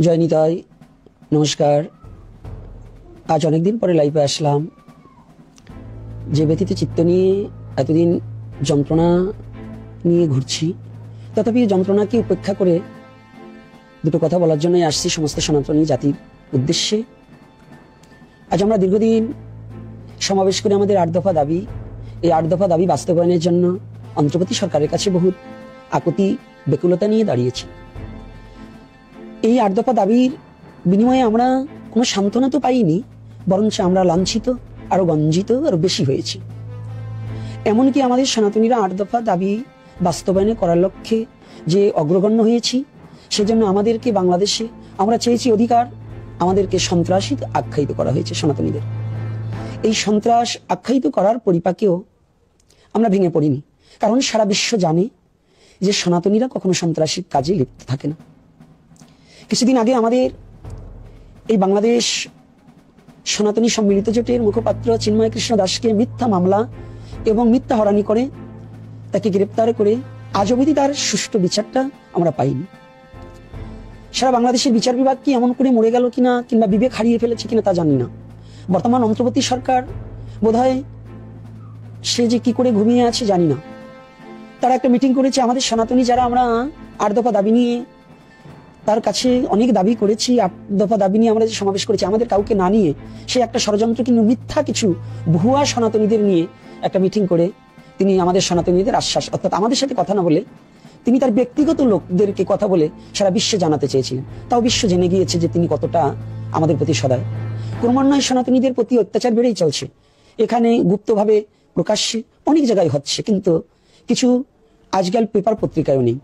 জয় নিতাই, নমস্কার। আজ অনেকদিন পরে লাইভে আসলাম। যে ব্যথিত চিত্ত নিয়ে এতদিন যন্ত্রণা নিয়ে ঘুরছি, তথাপি যন্ত্রণাকে উপেক্ষা করে দুটো কথা বলার জন্যই আসছি সমস্ত সনাতনী জাতির উদ্দেশ্যে। আজ আমরা দীর্ঘদিন সমাবেশ করে আমাদের 8 দফা দাবি, এই 8 দফা দাবি বাস্তবায়নের জন্য অন্তর্বর্তী সরকারের কাছে বহু আকুতি ব্যাকুলতা নিয়ে দাঁড়িয়েছি। এই 8 দফা দাবির বিনিময়ে আমরা কোনো সান্ত্বনা তো পাইনি, বরঞ্চ আমরা লাঞ্ছিত, আরো বঞ্চিত, আরো বেশি হয়েছি। এমনকি আমাদের সনাতনীরা 8 দফা দাবি বাস্তবায়নে করার লক্ষ্যে যে অগ্রগণ্য হয়েছি, সেজন্য আমাদেরকে বাংলাদেশে আমরা চেয়েছি অধিকার, আমাদেরকে সন্ত্রাসী আখ্যায়িত করা হয়েছে সনাতনীদের। এই সন্ত্রাস আখ্যায়িত করার পরিপাকেও আমরা ভেঙে পড়িনি, কারণ সারা বিশ্ব জানে যে সনাতনীরা কখনো সন্ত্রাসী কাজে লিপ্ত থাকে না। কিছুদিন আগে আমাদের এই বাংলাদেশ সনাতনী সম্মিলিত জোটের মুখপাত্র চিন্ময় কৃষ্ণ দাসকে মিথ্যা মামলা এবং মিথ্যা হয়রানি করে তাকে গ্রেপ্তার করে আজ অবধি তার সুষ্ঠু বিচারটা আমরা পাইনি। সারা বাংলাদেশের বিচার বিভাগ কি এমন করে মরে গেল কিনা, কিংবা বিবেক হারিয়ে ফেলেছে কিনা তা জানি না। বর্তমান অন্তর্বর্তী সরকার বোধহয় সে যে কি করে ঘুমিয়ে আছে জানি না। তারা একটা মিটিং করেছে, আমাদের সনাতনী যারা আমরা 8 দফা দাবি নিয়ে তার কাছে অনেক দাবি করেছি, 8 দফা দাবি নিয়ে আমরা যে সমাবেশ করেছি, আমাদের কাউকে না নিয়ে সে একটা ষড়যন্ত্র কিন্তু মিথ্যা কিছু ভুয়া সনাতনীদের নিয়ে একটা মিটিং করে তিনি আমাদের সনাতনীদের আশ্বাস, অর্থাৎ আমাদের সাথে কথা না বলে তিনি তার ব্যক্তিগত লোকদেরকে কথা বলে সারা বিশ্বে জানাতে চেয়েছিলেন। তাও বিশ্ব জেনে গিয়েছে যে তিনি কতটা আমাদের প্রতি সদয়। ক্রমান্বয়ে সনাতনীদের প্রতি অত্যাচার বেড়েই চলছে। এখানে গুপ্তভাবে প্রকাশ্যে অনেক জায়গায় হচ্ছে, কিন্তু কিছু আজকাল পেপার পত্রিকায়ও নেই।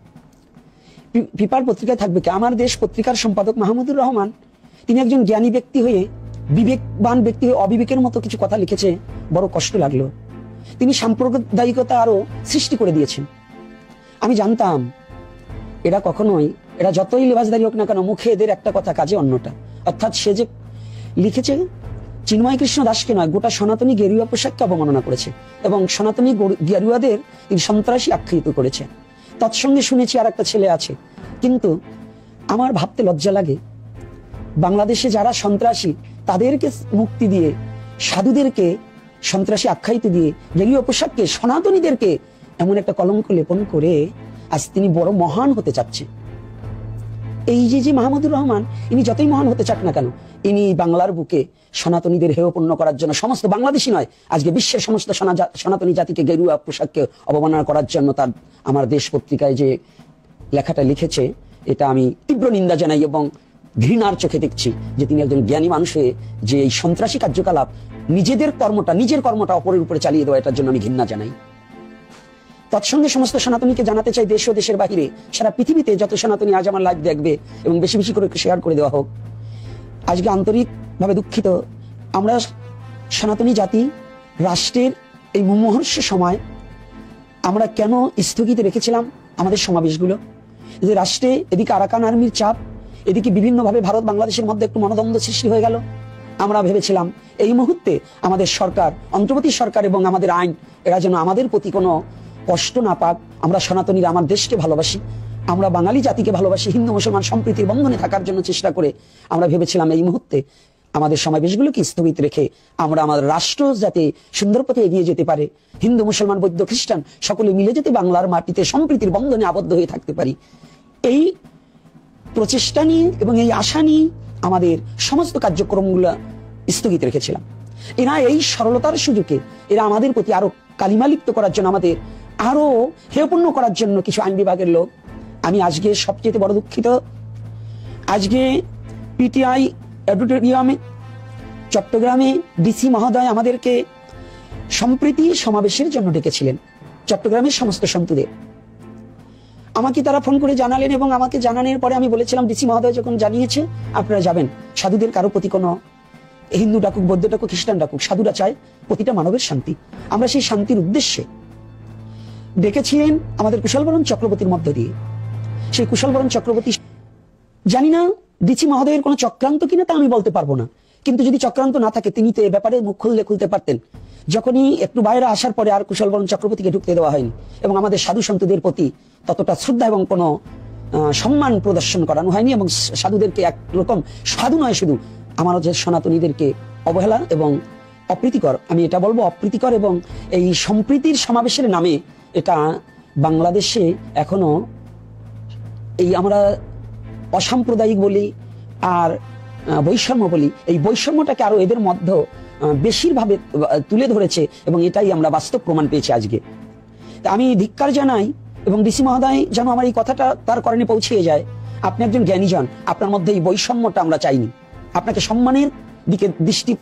পেপার পত্রিকায় থাকবে কি? আমার দেশ পত্রিকার সম্পাদক মাহমুদুর রহমান, তিনি একজন জ্ঞানী ব্যক্তি হয়ে, বিবেকবান ব্যক্তি হয়ে অবিবেকের মতো কিছু কথা লিখেছে, বড় কষ্ট লাগলো। তিনি সাম্প্রদায়িকতা আরো সৃষ্টি করে দিয়েছেন। আমি জানতাম এরা কখনোই, এরা যতই লেবাসদারি হোক না কেন, মুখে এদের একটা কথা, কাজে অন্যটা। অর্থাৎ সে যে লিখেছে চিন্ময় কৃষ্ণ দাসকে নয়, গোটা সনাতনী গেরুয়া পোশাককে অবমাননা করেছে এবং সনাতনী গেরুয়াদের তিনি সন্ত্রাসী আখ্যায়িত করেছে। তৎসঙ্গে শুনেছি আর একটা ছেলে আছে, কিন্তু আমার ভাবতে লজ্জা লাগে, বাংলাদেশে যারা সন্ত্রাসী তাদেরকে মুক্তি দিয়ে, সাধুদেরকে সন্ত্রাসী আখ্যায়িত দিয়ে, গেরুয়া পোশাককে, সনাতনীদেরকে এমন একটা কলঙ্ক লেপন করে আজ তিনি বড় মহান হতে চাচ্ছে। এই যে মাহমুদুর রহমান, ইনি যতই মহান হতে চাক না কেন, ইনি বাংলার বুকে সনাতনীদের হেয়পূর্ণ করার জন্য, সমস্ত বাংলাদেশি নয়, আজকে বিশ্বের সমস্ত সনাতনী জাতিকে গেরুয়া পোশাককে অবমাননা করার জন্য তার আমার দেশ পত্রিকায় যে লেখাটা লিখেছে, এটা আমি তীব্র নিন্দা জানাই এবং ঘৃণার চোখে দেখছি যে তিনি একজন জ্ঞানী মানুষ হয়ে যে এই সন্ত্রাসী কার্যকলাপ, নিজের কর্মটা অপরের উপরে চালিয়ে দেওয়া, এটার জন্য আমি ঘৃণা জানাই। তৎসঙ্গে সমস্ত সনাতনীকে জানাতে চাই, দেশ ও দেশের বাহিরে সারা পৃথিবীতে যত সনাতনী আজ আমার লাইভ দেখবে এবং বেশি বেশি করে শেয়ার করে দেওয়া হোক। আজকে আন্তরিকভাবে দুঃখিত, আমরা সনাতনী জাতি রাষ্ট্রের এই মুমূর্ষু সময় আমরা কেন স্থগিত রেখেছিলাম আমাদের সমাবেশগুলো। যে রাষ্ট্রে এদিকে আরাকান আর্মির চাপ, এদিকে বিভিন্নভাবে ভারত বাংলাদেশের মধ্যে একটু মনোদ্বন্দ্ব সৃষ্টি হয়ে গেল। আমরা ভেবেছিলাম এই মুহূর্তে আমাদের সরকার, অন্তর্বর্তী সরকার এবং আমাদের আইন, এরা যেন আমাদের প্রতি কোনো কষ্ট না পাক। আমরা সনাতনীরা আমার দেশকে ভালোবাসি, আমরা বাঙালি জাতিকে ভালোবাসি, হিন্দু মুসলমান সম্প্রীতির বন্ধনে থাকার জন্য চেষ্টা করে আমরা ভেবেছিলাম এই মুহূর্তে আমাদের সমাবেশগুলোকে স্থগিত রেখে আমরা আমাদের রাষ্ট্র যাতে সুন্দর পথে এগিয়ে যেতে পারে, হিন্দু মুসলমান বৌদ্ধ খ্রিস্টান সকলে মিলে যেতে বাংলার মাটিতে সম্প্রীতির বন্ধনে আবদ্ধ হয়ে থাকতে পারি, এই প্রচেষ্টা নিয়ে এবং এই আশা নিয়ে আমাদের সমস্ত কার্যক্রমগুলো স্থগিত রেখেছিলাম। এরা এই সরলতার সুযোগে এরা আমাদের প্রতি আরো কালিমালিপ্ত করার জন্য, আমাদের আরো হেয়পূর্ণ করার জন্য কিছু আইন বিভাগের লোক, আমি আজকে সবচেয়ে বড় দুঃখিত, আজকে পিটিআই অডিটোরিয়ামে চট্টগ্রামে ডিসি মহোদয় আমাদেরকে সম্প্রীতি সমাবেশের জন্য ডেকেছিলেন, চট্টগ্রামের সমস্ত সন্তুদের। আমাকে তারা ফোন করে জানালেন এবং আমাকে জানানোর পরে আমি বলেছিলাম, ডিসি মহোদয় যখন জানিয়েছে আপনারা যাবেন, সাধুদের কারো প্রতি কোনো, হিন্দু ডাকুক, বৌদ্ধ ডাকুক, খ্রিস্টান ডাকুক, সাধুরা চায় প্রতিটা মানবের শান্তি। আমরা সেই শান্তির উদ্দেশ্যে ডেকেছিলেন আমাদের কুশলবরণ চক্রবর্তীর মধ্য দিয়ে। সেই কুশলবরণ চক্রবর্তী, জানি না ডিসি মহোদয়ের কোনো চক্রান্ত কিনা তা আমি বলতে পারবো না, কিন্তু যদি চক্রান্ত না থাকে তিনি তো এ ব্যাপারে মুখ খুলতে পারতেন। যখনই একটু বাইরে আসার পরে আর কুশলবরণ চক্রবর্তীকে ঢুকতে দেওয়া হয়নি এবং আমাদের সাধু সন্তদের প্রতি ততটা শ্রদ্ধা এবং কোনো সম্মান প্রদর্শন করানো হয়নি এবং সাধুদেরকে একরকম সাধু নয়, শুধু আমার যে সনাতনীদেরকে অবহেলা এবং অপ্রীতিকর, আমি এটা বলবো অপ্রীতিকর এবং এই সম্প্রীতির সমাবেশের নামে এটা বাংলাদেশে এখনো এই আমরা অসাম্প্রদায়িক বলি আর বৈষম্য বলি, এই বৈষম্যটাকে আরো এদের মধ্যে বেশিরভাবে তুলে ধরেছে এবং এটাই আমরা বাস্তব প্রমাণ পেয়েছি আজকে। তা আমি ধিক্কার জানাই এবং ডিসি মহোদয় যেন আমার এই কথাটা তার কারণে পৌঁছিয়ে যায়। আপনি একজন জ্ঞানীজন, আপনার মধ্যে এই বৈষম্যটা আমরা চাইনি। আপনাকে সম্মানের দিকে দৃষ্টি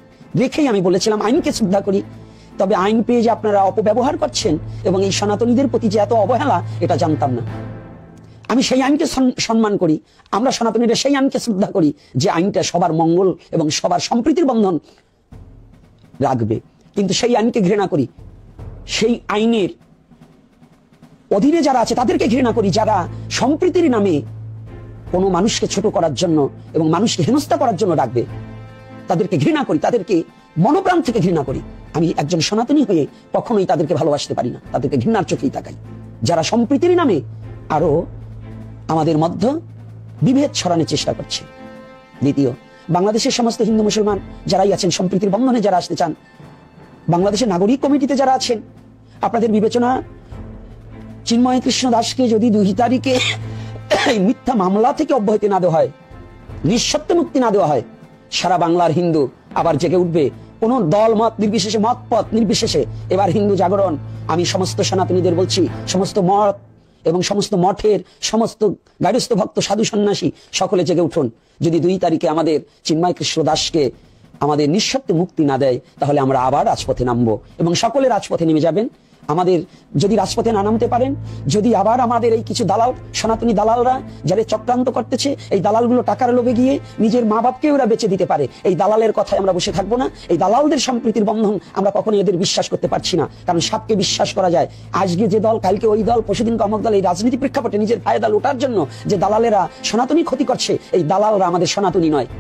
রেখেই আমি বলেছিলাম আইনকে শ্রদ্ধা করি, তবে আইন পেয়ে যে আপনারা অপব্যবহার করছেন এবং এই সনাতনীদের প্রতি যে এত অবহেলা, এটা জানতাম না। আমি সেই আইনকে সম্মান করি, আমরা সনাতনীরা সেই আইনকে শ্রদ্ধা করি যে আইনটা সবার মঙ্গল এবং সবার সম্প্রীতির বন্ধন রাখবে, কিন্তু সেই আইনকে ঘৃণা করি। সেই আইনের অধীনে যারা আছে তাদেরকে ঘৃণা করি, যারা সম্প্রীতির নামে কোনো মানুষকে ছোট করার জন্য এবং মানুষকে হেনস্থা করার জন্য ডাকবে, তাদেরকে ঘৃণা করি, তাদেরকে মনোপ্রাণ থেকে ঘৃণা করি। আমি একজন সনাতনী হয়ে কখনোই তাদেরকে ভালোবাসতে পারি না, তাদেরকে ঘৃণার চোখেই তাকাই, যারা সম্প্রীতির নামে আরো আমাদের মধ্যে বিভেদ ছড়ানোর চেষ্টা করছে। দ্বিতীয়, বাংলাদেশের সমস্ত হিন্দু মুসলমান যারাই আছেন, সম্প্রীতির বন্ধনে যারা আসতে চান, বাংলাদেশের নাগরিক কমিটিতে যারা আছেন, আপনাদের বিবেচনা চিন্ময় কৃষ্ণ দাসকে যদি 2 তারিখে এই মিথ্যা মামলা থেকে অব্যাহতি না দেওয়া হয়, নিঃশর্ত মুক্তি না দেওয়া হয়, সারা বাংলার হিন্দু আবার জেগে উঠবে। কোন দল মত নির্বিশেষে, মত পথ নির্বিশেষে এবার হিন্দু জাগরণ। আমি সমস্ত সনাতনীদের বলছি, সমস্ত মত এবং সমস্ত মঠের সমস্ত গার্হস্থ্য ভক্ত সাধু সন্ন্যাসী সকলে জেগে উঠুন। যদি 2 তারিখে আমাদের চিন্ময় কৃষ্ণ দাসকে আমাদের নিঃশর্ত মুক্তি না দেয়, তাহলে আমরা আবার রাজপথে নামবো এবং সকলে রাজপথে নেমে যাবেন। আমাদের যদি রাজপথে না নামতে পারেন, যদি আবার আমাদের এই কিছু দালাল, সনাতনী দালালরা যারা চক্রান্ত করতেছে, এই দালালগুলো টাকার লোভে গিয়ে নিজের মা বাপকে ওরা বেঁচে দিতে পারে, এই দালালের কথায় আমরা বসে থাকবো না। এই দালালদের সম্প্রীতির বন্ধন আমরা কখনো এদের বিশ্বাস করতে পারছি না, কারণ সাপকে বিশ্বাস করা যায়। আজকে যে দল, কালকে ওই দল, পরশুদিন অমুক দল, এই রাজনীতি প্রেক্ষাপটে নিজের ফায়দা লোটার জন্য যে দালালেরা সনাতনী ক্ষতি করছে, এই দালালরা আমাদের সনাতনী নয়।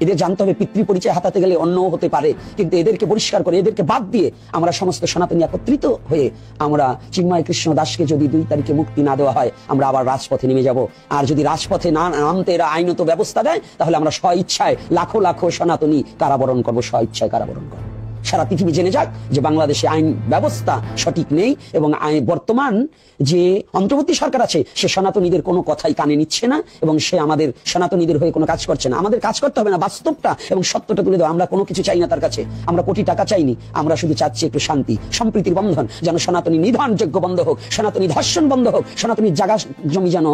এদের জানতে হবে পিতৃ পরিচয় হাতাতে গেলে অন্য হতে পারে, কিন্তু এদেরকে পরিষ্কার করে, এদেরকে বাদ দিয়ে আমরা সমস্ত সনাতনী একত্রিত হয়ে আমরা চিন্ময় কৃষ্ণ দাসকে যদি 2 তারিখে মুক্তি না দেওয়া হয়, আমরা আবার রাজপথে নেমে যাব। আর যদি রাজপথে না নামতে এরা আইনত ব্যবস্থা দেয়, তাহলে আমরা স্ব ইচ্ছায় লাখো লাখো সনাতনী কারাবরণ করবো, স্ব ইচ্ছায় কারাবরণ করবো। সারা পৃথিবী জেনে যাক যে বাংলাদেশে আইন ব্যবস্থা সঠিক নেই এবং বর্তমান যে অন্তর্বর্তী সরকার আছে সে সনাতনীদের কোনো কথাই কানে নিচ্ছে না এবং সে আমাদের সনাতনীদের হয়ে কোনো কাজ করছে না। আমাদের কাজ করতে হবে না, বাস্তবটা এবং সত্যটা তুলে দেওয়া। আমরা কোনো কিছু চাই না তার কাছে, আমরা কোটি টাকা চাইনি, আমরা শুধু চাচ্ছি একটু শান্তি, সম্প্রীতির বন্ধন, যেন সনাতনী নিধনযোগ্য বন্ধ হোক, সনাতনী ধর্ষণ বন্ধ হোক, সনাতনী জায়গা জমি যেন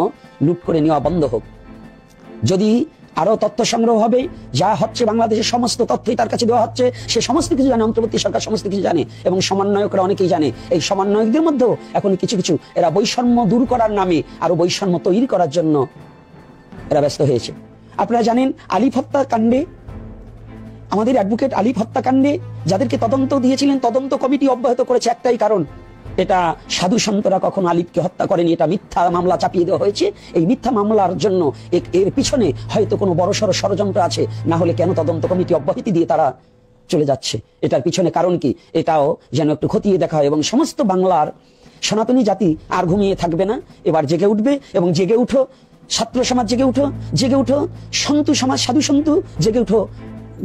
লুট করে নেওয়া বন্ধ হোক। যদি আরো তথ্য সংগ্রহ হবে, যা হচ্ছে বাংলাদেশের সমস্ত তথ্যই তার কাছে দেওয়া হচ্ছে, সে সমস্ত কিছু জানে, অন্তর্বর্তী সরকার সমস্ত কিছু জানে এবং সমন্বয়করা অনেকেই জানে। এই সমন্বয়কদের মধ্যেও এখন কিছু কিছু এরা বৈষম্য দূর করার নামে আরো বৈষম্য তৈরি করার জন্য এরা ব্যস্ত হয়েছে। আপনারা জানেন আলিফ হত্যাকাণ্ডে, আমাদের অ্যাডভোকেট আলিফ হত্যাকাণ্ডে যাদেরকে তদন্ত দিয়েছিলেন, তদন্ত কমিটি অব্যাহত করেছে একটাই কারণ, এটা সাধু সন্তরা কখনো আলিফকে হত্যা করেনি, এটা মিথ্যা মামলা চাপিয়ে দেওয়া হয়েছে। এই মিথ্যা মামলার জন্য এর পিছনে হয়তো কোনো বড়সড় ষড়যন্ত্র আছে, না হলে কেন তদন্ত কমিটি অব্যাহতি দিয়ে তারা চলে যাচ্ছে? এটার পিছনে কারণ কি, এটাও যেন একটু খতিয়ে দেখা হয় এবং সমস্ত বাংলার সনাতনী জাতি আর ঘুমিয়ে থাকবে না, এবার জেগে উঠবে এবং জেগে উঠো ছাত্র সমাজ, জেগে উঠো, জেগে উঠো সন্তু সমাজ, সাধু সন্তু, জেগে উঠো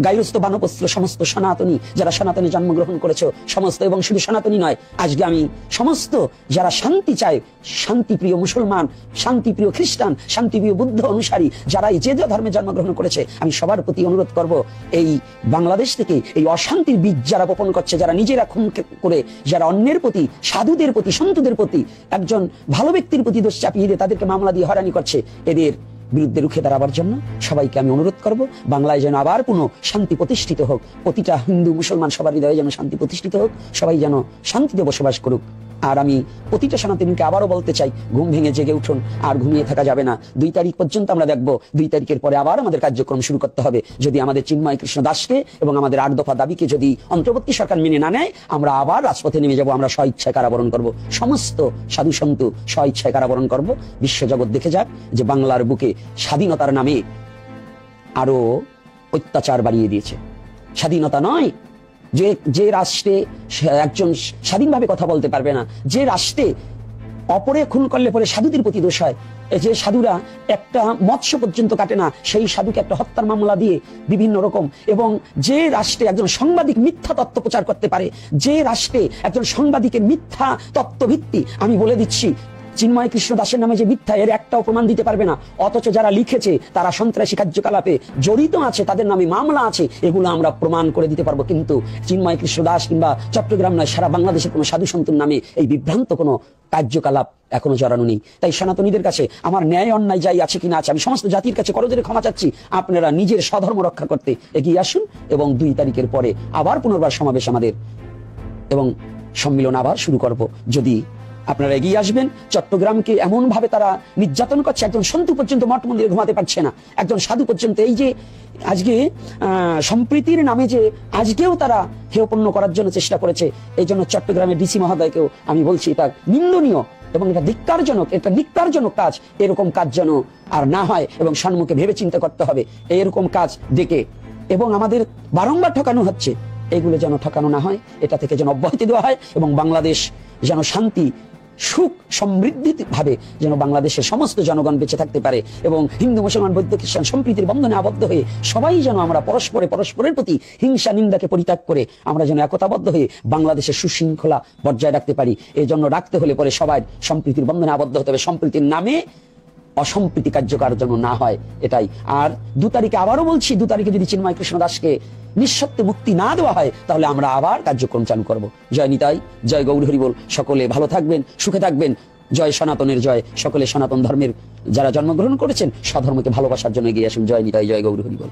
গাইরস্থ বানপ্রস্থ সমস্ত সনাতনী যারা সনাতনী জন্মগ্রহণ করেছো সমস্ত, এবং শুধু সনাতনী নয়, আজকে আমি সমস্ত যারা শান্তি চায়, শান্তিপ্রিয় মুসলমান, শান্তিপ্রিয় খ্রিস্টান, শান্তিপ্রিয় বুদ্ধ অনুসারী, যারা যে ধর্মে জন্মগ্রহণ করেছে, আমি সবার প্রতি অনুরোধ করব, এই বাংলাদেশ থেকে এই অশান্তির বীজ যারা বপন করছে, যারা নিজেরা খুন করে, যারা অন্যের প্রতি, সাধুদের প্রতি, সন্তুদের প্রতি, একজন ভালো ব্যক্তির প্রতি দোষ চাপিয়ে দিয়ে তাদেরকে মামলা দিয়ে হয়রানি করছে, এদের বিরুদ্ধে রুখে দাঁড়াবার জন্য সবাইকে আমি অনুরোধ করব, বাংলায় যেন আবার পুনঃ শান্তি প্রতিষ্ঠিত হোক, প্রতিটা হিন্দু মুসলমান সবার হৃদয়ে যেন শান্তি প্রতিষ্ঠিত হোক, সবাই যেন শান্তিতে বসবাস করুক। আর আমি প্রতিটা সনাতনীকে আবারও বলতে চাই, ঘুম ভেঙে জেগে উঠুন, আর ঘুমিয়ে থাকা যাবে না। 2 তারিখ পর্যন্ত আমরা দেখবো, 2 তারিখের পরে আবার আমাদের কার্যক্রম শুরু করতে হবে। যদি আমাদের চিন্ময় কৃষ্ণ দাসকে এবং আমাদের 8 দফা দাবিকে যদি অন্তর্বর্তী সরকার মেনে না নেয়, আমরা আবার রাজপথে নেমে যাব, আমরা স্বইচ্ছায় কারাবরণ করব, সমস্ত সাধু সন্তু স্বইচ্ছায় কারাবরণ করব। বিশ্বজগৎ দেখে যাক যে বাংলার বুকে স্বাধীনতার নামে আরো অত্যাচার বাড়িয়ে দিয়েছে। স্বাধীনতা নয়, যে রাষ্ট্রে একজন স্বাধীনভাবে কথা বলতে পারবে না, যে রাষ্ট্রে অপরে খুন করলে পরে সাধুদের প্রতি দোষ হয়। এই যে সাধুরা একটা মৎস্য পর্যন্ত কাটে না, সেই সাধুকে একটা হত্যার মামলা দিয়ে বিভিন্ন রকম, এবং যে রাষ্ট্রে একজন সাংবাদিক মিথ্যা তত্ত্ব প্রচার করতে পারে, যে রাষ্ট্রে একজন সাংবাদিকের মিথ্যা তত্ত্বভিত্তি, আমি বলে দিচ্ছি চিন্ময় কৃষ্ণ দাসের নামে যে মিথ্যা, এর একটাও প্রমাণ দিতে পারবে না, অথচ যারা লিখেছে তারা সন্ত্রাসী কার্যকলাপে জড়িত আছে, তাদের নামে মামলা আছে, এগুলো আমরা প্রমাণ করে দিতে পারবো। কিন্তু চিন্ময় কৃষ্ণ দাস কিংবা চট্টগ্রাম নয়, সারা বাংলাদেশের কোনো সাধু সন্তুর নামে এই বিভ্রান্ত কোনো কার্যকলাপ এখনো জড়ানো নেই। তাই সনাতনীদের কাছে আমার ন্যায় অন্যায় যাই আছে কিনা আছে, আমি সমস্ত জাতির কাছে করজোরে ক্ষমা চাচ্ছি। আপনারা নিজের স্বধর্ম রক্ষা করতে এগিয়ে আসুন, এবং 2 তারিখের পরে আবার পুনর্বার সমাবেশ আমাদের, এবং সম্মিলন আবার শুরু করব। যদি আপনারা এগিয়ে আসবেন। চট্টগ্রামকে এমন ভাবে তারা নির্যাতন করছে, একজন সন্তু পর্যন্ত মঠ মন্দিরে ঘুমাতে পারছে না, একজন সাধু পর্যন্ত। এই যে আজকে সম্প্রীতির নামে যে আজকেও তারা হেয়পন্ন করার জন্য চেষ্টা করেছে, এই জন্য চট্টগ্রামের ডিসি মহোদয়কেও আমি বলছি এটা নিন্দনীয় এবং এটা ধিক্কারজনক, এটা নিক্কারজনক কাজ। এরকম কাজ যেন আর না হয়, এবং সম্মুখে ভেবে চিন্তা করতে হবে এরকম কাজ দেখে। এবং আমাদের বারংবার ঠকানো হচ্ছে, এগুলো যেন ঠকানো না হয়, এটা থেকে যেন অব্যাহতি দেওয়া হয়, এবং বাংলাদেশ যেন শান্তি সুখ সমৃদ্ধি ভাবে যেন বাংলাদেশের সমস্ত জনগণ বেঁচে থাকতে পারে, এবং হিন্দু মুসলমান বৌদ্ধ খ্রিস্টান সম্প্রীতির বন্ধনে আবদ্ধ হয়ে সবাই যেন আমরা পরস্পরের প্রতি হিংসা নিন্দাকে পরিত্যাগ করে আমরা যেন একতাবদ্ধ হয়ে বাংলাদেশের সুশৃঙ্খলা বজায় রাখতে পারি। এই জন্য রাখতে হলে পরে সবাই সম্প্রীতির বন্ধনে আবদ্ধ হতে হবে, সম্প্রীতির নামে অসম্প্রীতি কার্যকর যেন না হয়, এটাই। আর 2 তারিখে আবারও বলছি, 2 তারিখে যদি চিন্ময় কৃষ্ণ দাসকে নিঃশর্তে মুক্তি না দেওয়া হয়, তাহলে আমরা আবার কার্যক্রম চালু করব। জয় নিতাই, জয় গৌর হরি বল। সকলে ভালো থাকবেন, সুখে থাকবেন। জয় সনাতনের জয়। সকলে সনাতন ধর্মের যারা জন্মগ্রহণ করেছেন স্বধর্মকে ভালোবাসার জন্য এগিয়ে আসুন। জয় নিতাই, জয় গৌর হরি বল।